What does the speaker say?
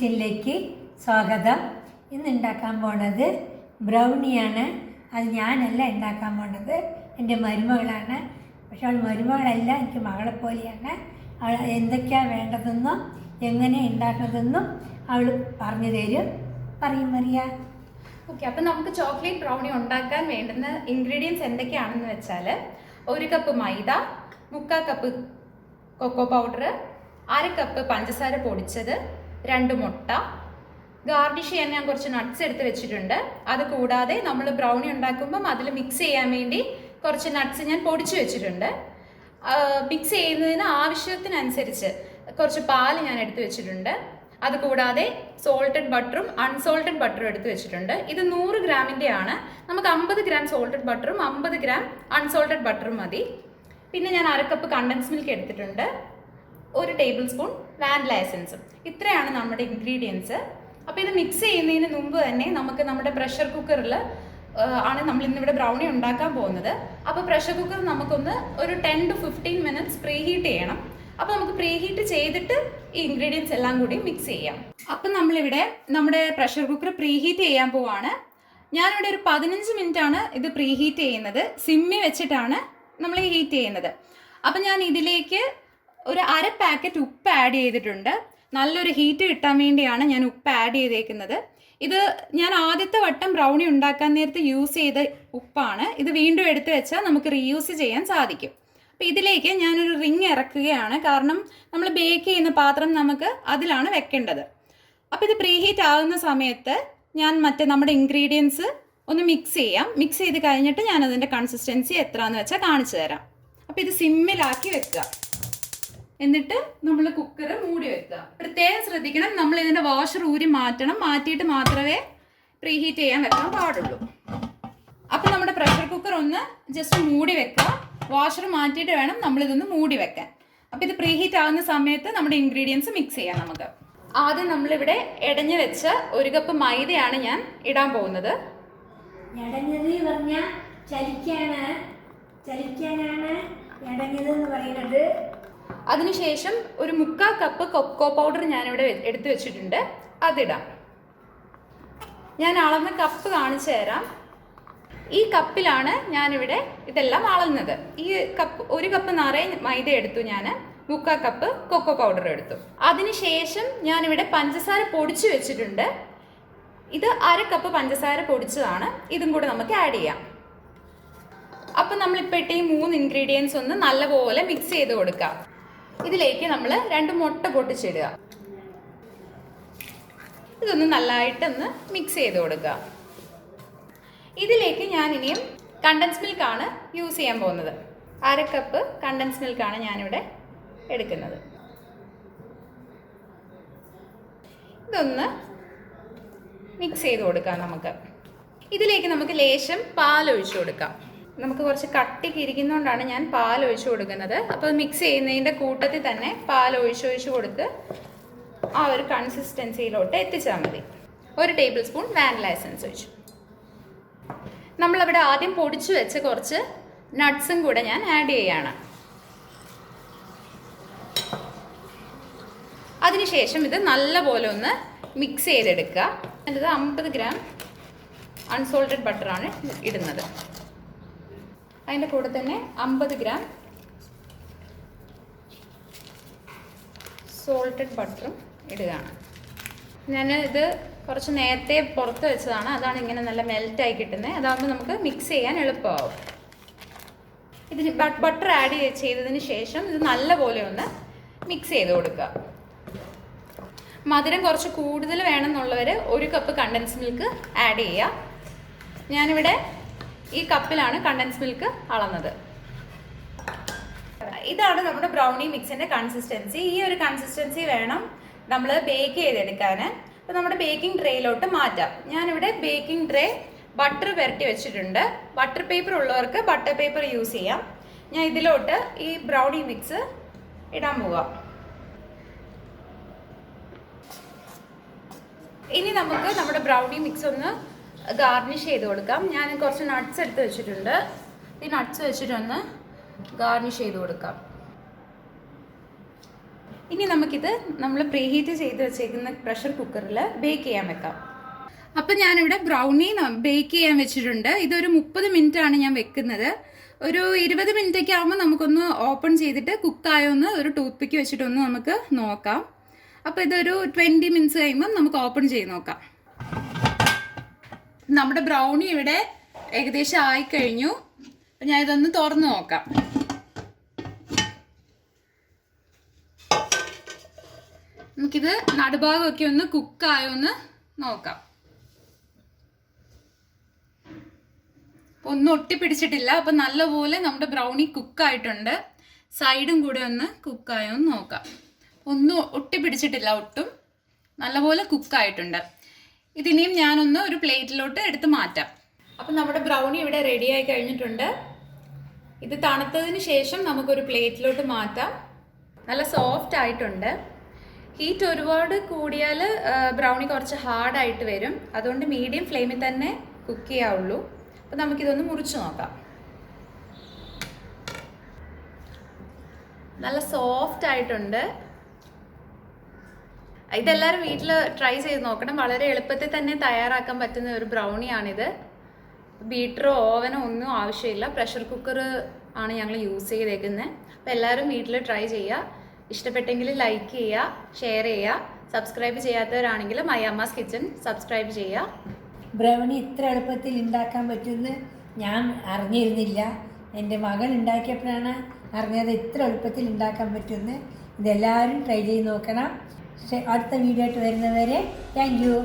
കിച്ചണിലേക്ക് സ്വാഗതം. ഇന്ന് ഉണ്ടാക്കാൻ പോണത് ബ്രൗണിയാണ്. അത് ഞാനല്ല ഉണ്ടാക്കാൻ പോണത്, എൻ്റെ മരുമകളാണ്. പക്ഷെ അവൾ മരുമകളല്ല, എനിക്ക് മകളെ പോലെയാണ്. അവൾ എന്തൊക്കെയാണ് വേണ്ടതെന്നും എങ്ങനെ ഉണ്ടാക്കുന്നതെന്നും അവൾ പറഞ്ഞു തരും. പറയും മറിയ. ഓക്കെ, അപ്പം നമുക്ക് ചോക്ലേറ്റ് ബ്രൗണി ഉണ്ടാക്കാൻ വേണ്ടുന്ന ഇൻഗ്രീഡിയൻസ് എന്തൊക്കെയാണെന്ന് വെച്ചാൽ 1 കപ്പ് മൈദ, 3/4 കപ്പ് കൊക്കോ പൗഡർ, 1/2 കപ്പ് പഞ്ചസാര പൊടിച്ചത്, 2 മുട്ട. ഗാർണിഷ് ചെയ്യാൻ ഞാൻ കുറച്ച് നട്ട്സ് എടുത്ത് വെച്ചിട്ടുണ്ട്. അത് കൂടാതെ നമ്മൾ ബ്രൗണി ഉണ്ടാക്കുമ്പം അതിൽ മിക്സ് ചെയ്യാൻ വേണ്ടി കുറച്ച് നട്ട്സ് ഞാൻ പൊടിച്ചു വെച്ചിട്ടുണ്ട്. മിക്സ് ചെയ്യുന്നതിന് ആവശ്യത്തിനനുസരിച്ച് കുറച്ച് പാൽ ഞാൻ എടുത്ത് വെച്ചിട്ടുണ്ട്. അതുകൂടാതെ സോൾട്ടഡ് ബട്ടറും അൺസോൾട്ടഡ് ബട്ടറും എടുത്ത് വെച്ചിട്ടുണ്ട്. ഇത് 100 ഗ്രാമിൻ്റെ ആണ്. നമുക്ക് 50 ഗ്രാം സോൾട്ടഡ് ബട്ടറും 50 ഗ്രാം അൺസോൾട്ടഡ് ബട്ടറും മതി. പിന്നെ ഞാൻ 1/2 കപ്പ് കണ്ടൻസ് മിൽക്ക് എടുത്തിട്ടുണ്ട്, 1 ടേബിൾ സ്പൂൺ വാനില എസൻസും. ഇത്രയാണ് നമ്മുടെ ഇൻഗ്രീഡിയൻസ്. അപ്പോൾ ഇത് മിക്സ് ചെയ്യുന്നതിന് മുമ്പ് തന്നെ നമുക്ക് നമ്മുടെ പ്രഷർ കുക്കറിൽ ആണ് നമ്മൾ ഇന്നിവിടെ ബ്രൗണി ഉണ്ടാക്കാൻ പോകുന്നത്. അപ്പോൾ പ്രഷർ കുക്കർ നമുക്കൊന്ന് ഒരു 10 to 15 മിനിറ്റ്സ് പ്രീ ഹീറ്റ് ചെയ്യണം. അപ്പോൾ നമുക്ക് പ്രീ ഹീറ്റ് ചെയ്തിട്ട് ഈ ഇൻഗ്രീഡിയൻസ് എല്ലാം കൂടി മിക്സ് ചെയ്യാം. അപ്പം നമ്മളിവിടെ നമ്മുടെ പ്രഷർ കുക്കർ പ്രീ ഹീറ്റ് ചെയ്യാൻ പോവാണ്. ഞാനിവിടെ ഒരു 15 മിനിറ്റ് ആണ് ഇത് പ്രീ ഹീറ്റ് ചെയ്യുന്നത്. സിമ്മിൽ വെച്ചിട്ടാണ് നമ്മൾ ഹീറ്റ് ചെയ്യുന്നത്. അപ്പം ഞാൻ ഇതിലേക്ക് ഒരു 1/2 പാക്കറ്റ് ഉപ്പ് ആഡ് ചെയ്തിട്ടുണ്ട്. നല്ലൊരു ഹീറ്റ് കിട്ടാൻ വേണ്ടിയാണ് ഞാൻ ഉപ്പ് ആഡ് ചെയ്തേക്കുന്നത്. ഇത് ഞാൻ ആദ്യത്തെ വട്ടം ബ്രൗണി ഉണ്ടാക്കാൻ നേരത്ത് യൂസ് ചെയ്ത ഉപ്പാണ്. ഇത് വീണ്ടും എടുത്ത് വെച്ചാൽ നമുക്ക് റീയൂസ് ചെയ്യാൻ സാധിക്കും. അപ്പോൾ ഇതിലേക്ക് ഞാനൊരു റിങ് ഇറക്കുകയാണ്, കാരണം നമ്മൾ ബേക്ക് ചെയ്യുന്ന പാത്രം നമുക്ക് അതിലാണ് വെക്കേണ്ടത്. അപ്പോൾ ഇത് പ്രീ ഹീറ്റ് ആകുന്ന സമയത്ത് ഞാൻ നമ്മുടെ ഇൻഗ്രീഡിയൻസ് ഒന്ന് മിക്സ് ചെയ്യാം. മിക്സ് ചെയ്ത് കഴിഞ്ഞിട്ട് ഞാൻ അതിൻ്റെ കൺസിസ്റ്റൻസി എത്രയാണെന്ന് വെച്ചാൽ കാണിച്ചു തരാം. അപ്പോൾ ഇത് സിമ്മിലാക്കി വെക്കുക. എന്നിട്ട് നമ്മൾ കുക്കർ മൂടി വെക്കുക. പ്രത്യേകം ശ്രദ്ധിക്കണം, നമ്മൾ ഇതിൻ്റെ വാഷർ ഊരി മാറ്റണം. മാറ്റിയിട്ട് മാത്രമേ പ്രീ ഹീറ്റ് ചെയ്യാൻ വെക്കാൻ പാടുള്ളൂ. അപ്പം നമ്മുടെ പ്രഷർ കുക്കർ ഒന്ന് ജസ്റ്റ് മൂടി വെക്കുക. വാഷർ മാറ്റിയിട്ട് വേണം നമ്മളിതൊന്ന് മൂടി വെക്കാൻ. അപ്പം ഇത് പ്രീ ഹീറ്റ് ആകുന്ന സമയത്ത് നമ്മുടെ ഇൻഗ്രീഡിയൻസ് മിക്സ് ചെയ്യാം നമുക്ക്. ആദ്യം നമ്മളിവിടെ ഇടഞ്ഞു വെച്ച 1 കപ്പ് മൈദയാണ് ഞാൻ ഇടാൻ പോകുന്നത്. ഇടഞ്ഞത് പറഞ്ഞാൽ ചലിക്കാനാണ് ഇടഞ്ഞത് എന്ന് പറയുന്നത്. അതിനുശേഷം ഒരു 3/4 കപ്പ് കൊക്കോ പൗഡർ ഞാനിവിടെ എടുത്തു വെച്ചിട്ടുണ്ട്, അതിടാം. ഞാൻ അളന്ന കപ്പ് കാണിച്ചു തരാം. ഈ കപ്പിലാണ് ഞാനിവിടെ ഇതെല്ലാം അളന്നത്. ഈ കപ്പ് 1 കപ്പ് നിറയെ മൈദ എടുത്തു, ഞാൻ 3/4 കപ്പ് കൊക്കോ പൗഡർ എടുത്തു. അതിനുശേഷം ഞാനിവിടെ പഞ്ചസാര പൊടിച്ചു വെച്ചിട്ടുണ്ട്. ഇത് 1/2 കപ്പ് പഞ്ചസാര പൊടിച്ചതാണ്. ഇതും കൂടെ നമുക്ക് ആഡ് ചെയ്യാം. അപ്പം നമ്മളിപ്പോൾ ഇട്ട് ഈ 3 ഇൻഗ്രീഡിയൻസ് ഒന്ന് നല്ലപോലെ മിക്സ് ചെയ്ത് കൊടുക്കാം. ഇതിലേക്ക് നമ്മൾ 2 മുട്ട പൊട്ടിച്ചിടുക. ഇതൊന്ന് നല്ലതായിട്ടൊന്ന് മിക്സ് ചെയ്ത് കൊടുക്കുക. ഇതിലേക്ക് ഞാൻ ഇനിയും കണ്ടൻസ് മിൽക്കാണ് യൂസ് ചെയ്യാൻ പോകുന്നത്. 1/2 കപ്പ് കണ്ടൻസ് മിൽക്കാണ് ഞാനിവിടെ എടുക്കുന്നത്. ഇതൊന്ന് മിക്സ് ചെയ്ത് കൊടുക്കാം നമുക്ക്. ഇതിലേക്ക് നമുക്ക് ലേശം പാൽ ഒഴിച്ചു കൊടുക്കാം. നമുക്ക് കുറച്ച് കട്ടിക്ക് ഇരിക്കുന്നതുകൊണ്ടാണ് ഞാൻ പാൽ ഒഴിച്ചു കൊടുക്കുന്നത്. അപ്പോൾ മിക്സ് ചെയ്യുന്നതിൻ്റെ കൂട്ടത്തിൽ തന്നെ പാൽ ഒഴിച്ച് കൊടുത്ത് ആ ഒരു കൺസിസ്റ്റൻസിയിലോട്ട് എത്തിച്ചാൽ മതി. 1 ടേബിൾ സ്പൂൺ വാനില എസൻസ് ഒഴിച്ചു. നമ്മളവിടെ ആദ്യം പൊടിച്ചു വെച്ച് കുറച്ച് നട്ട്സും കൂടെ ഞാൻ ആഡ് ചെയ്യാണ്. അതിനുശേഷം ഇത് നല്ലപോലെ ഒന്ന് മിക്സ് ചെയ്തെടുക്കുക. എന്നിട്ട് 50 ഗ്രാം അൺസോൾട്ടഡ് ബട്ടറാണ് ഇടുന്നത്. അതിൻ്റെ കൂടെ തന്നെ 50 ഗ്രാം സോൾട്ടഡ് ബട്ടറും ഇടുകയാണ്. ഞാൻ ഇത് കുറച്ച് നേരത്തെ പുറത്ത് വെച്ചതാണ്, അതാണ് ഇങ്ങനെ നല്ല മെൽറ്റായി കിട്ടുന്നത്. അതാകുമ്പോൾ നമുക്ക് മിക്സ് ചെയ്യാൻ എളുപ്പമാവും. ഇതിന് ബട്ടർ ആഡ് ചെയ്തതിന് ശേഷം ഇത് നല്ലപോലെ ഒന്ന് മിക്സ് ചെയ്ത് കൊടുക്കുക. മധുരം കുറച്ച് കൂടുതൽ വേണമെന്നുള്ളവർ 1 കപ്പ് കണ്ടൻസ് മിൽക്ക് ആഡ് ചെയ്യുക. ഞാനിവിടെ ഈ കപ്പിലാണ് കണ്ടൻസ് മിൽക്ക് അളന്നത്. ഇതാണ് നമ്മുടെ ബ്രൗണി മിക്സിൻ്റെ കൺസിസ്റ്റൻസി. ഈ ഒരു കൺസിസ്റ്റൻസി വേണം നമ്മൾ ബേക്ക് ചെയ്തെടുക്കാൻ. അപ്പോൾ നമ്മുടെ ബേക്കിംഗ് ട്രേയിലോട്ട് മാറ്റാം. ഞാനിവിടെ ബേക്കിംഗ് ട്രേ ബട്ടർ പുരട്ടി വെച്ചിട്ടുണ്ട്. ബട്ടർ പേപ്പർ ഉള്ളവർക്ക് ബട്ടർ പേപ്പർ യൂസ് ചെയ്യാം. ഞാൻ ഇതിലോട്ട് ഈ ബ്രൗണി മിക്സ് ഇടാൻ പോവാം. ഇനി നമുക്ക് നമ്മുടെ ബ്രൗണി മിക്സ് ഒന്ന് ഗാർണിഷ് ചെയ്ത് കൊടുക്കാം. ഞാൻ കുറച്ച് നട്ട്സ് എടുത്ത് വെച്ചിട്ടുണ്ട്. ഈ നട്ട്സ് വെച്ചിട്ടൊന്ന് ഗാർണിഷ് ചെയ്ത് കൊടുക്കാം. ഇനി നമുക്കിത് നമ്മൾ പ്രീഹീറ്റ് ചെയ്ത് വെച്ചേക്കുന്ന പ്രഷർ കുക്കറിൽ ബേക്ക് ചെയ്യാൻ വെക്കാം. അപ്പം ഞാനിവിടെ ബ്രൗണി ബേക്ക് ചെയ്യാൻ വെച്ചിട്ടുണ്ട്. ഇതൊരു 30 മിനിറ്റ് ആണ് ഞാൻ വെക്കുന്നത്. ഒരു 20 മിനിറ്റൊക്കെ ആകുമ്പോൾ നമുക്കൊന്ന് ഓപ്പൺ ചെയ്തിട്ട് കുക്കായോന്ന് ഒരു ടൂത്ത് പിക്ക് വെച്ചിട്ടൊന്ന് നമുക്ക് നോക്കാം. അപ്പോൾ ഇതൊരു 20 മിനിറ്റ്സ് കഴിയുമ്പം നമുക്ക് ഓപ്പൺ ചെയ്ത് നോക്കാം. നമ്മുടെ ബ്രൗണി ഇവിടെ ഏകദേശം ആയിക്കഴിഞ്ഞു. അപ്പം ഞാൻ ഇതൊന്ന് തുറന്ന് നോക്കാം. നമുക്കിത് നടുഭാഗമൊക്കെ ഒന്ന് കുക്കായോന്ന് നോക്കാം. ഒന്നും ഒട്ടിപ്പിടിച്ചിട്ടില്ല. അപ്പം നല്ലപോലെ നമ്മുടെ ബ്രൗണി കുക്കായിട്ടുണ്ട്. സൈഡും കൂടെ ഒന്ന് കുക്കായോന്ന് നോക്കാം. ഒന്നും ഒട്ടിപ്പിടിച്ചിട്ടില്ല, ഒട്ടും നല്ലപോലെ കുക്കായിട്ടുണ്ട്. ഇതിനെയും ഞാനൊന്ന് ഒരു പ്ലേറ്റിലോട്ട് എടുത്ത് മാറ്റാം. അപ്പം നമ്മുടെ ബ്രൗണി ഇവിടെ റെഡി ആയി കഴിഞ്ഞിട്ടുണ്ട്. ഇത് തണുത്തതിന് ശേഷം നമുക്കൊരു പ്ലേറ്റിലോട്ട് മാറ്റാം. നല്ല സോഫ്റ്റ് ആയിട്ടുണ്ട്. ഹീറ്റ് ഒരുപാട് കൂടിയാൽ ബ്രൗണി കുറച്ച് ഹാർഡായിട്ട് വരും. അതുകൊണ്ട് മീഡിയം ഫ്ലെയിമിൽ തന്നെ കുക്ക് ചെയ്യാവുള്ളൂ. അപ്പം നമുക്കിതൊന്ന് മുറിച്ച് നോക്കാം. നല്ല സോഫ്റ്റ് ആയിട്ടുണ്ട്. ഇതെല്ലാവരും വീട്ടിൽ ട്രൈ ചെയ്ത് നോക്കണം. വളരെ എളുപ്പത്തിൽ തന്നെ തയ്യാറാക്കാൻ പറ്റുന്ന ഒരു ബ്രൗണിയാണിത്. ബീറ്ററോ ഓവനോ ഒന്നും ആവശ്യമില്ല. പ്രഷർ കുക്കർ ആണ് ഞങ്ങൾ യൂസ് ചെയ്തേക്കുന്നത്. അപ്പോൾ എല്ലാവരും വീട്ടിൽ ട്രൈ ചെയ്യുക. ഇഷ്ടപ്പെട്ടെങ്കിൽ ലൈക്ക് ചെയ്യുക, ഷെയർ ചെയ്യുക. സബ്സ്ക്രൈബ് ചെയ്യാത്തവരാണെങ്കിൽ മൈ കിച്ചൺ സബ്സ്ക്രൈബ് ചെയ്യുക. ബ്രൗണി ഇത്ര എളുപ്പത്തിൽ ഉണ്ടാക്കാൻ പറ്റുമെന്ന് ഞാൻ അറിഞ്ഞിരുന്നില്ല. എൻ്റെ മകൾ ഉണ്ടാക്കിയപ്പോഴാണ് അറിഞ്ഞത് ഇത്ര എളുപ്പത്തിൽ ഉണ്ടാക്കാൻ പറ്റുമെന്ന്. ഇതെല്ലാവരും ട്രൈ ചെയ്ത് നോക്കണം. അടുത്ത വീഡിയോ ആയിട്ട് വരുന്നവരെ താങ്ക് യു.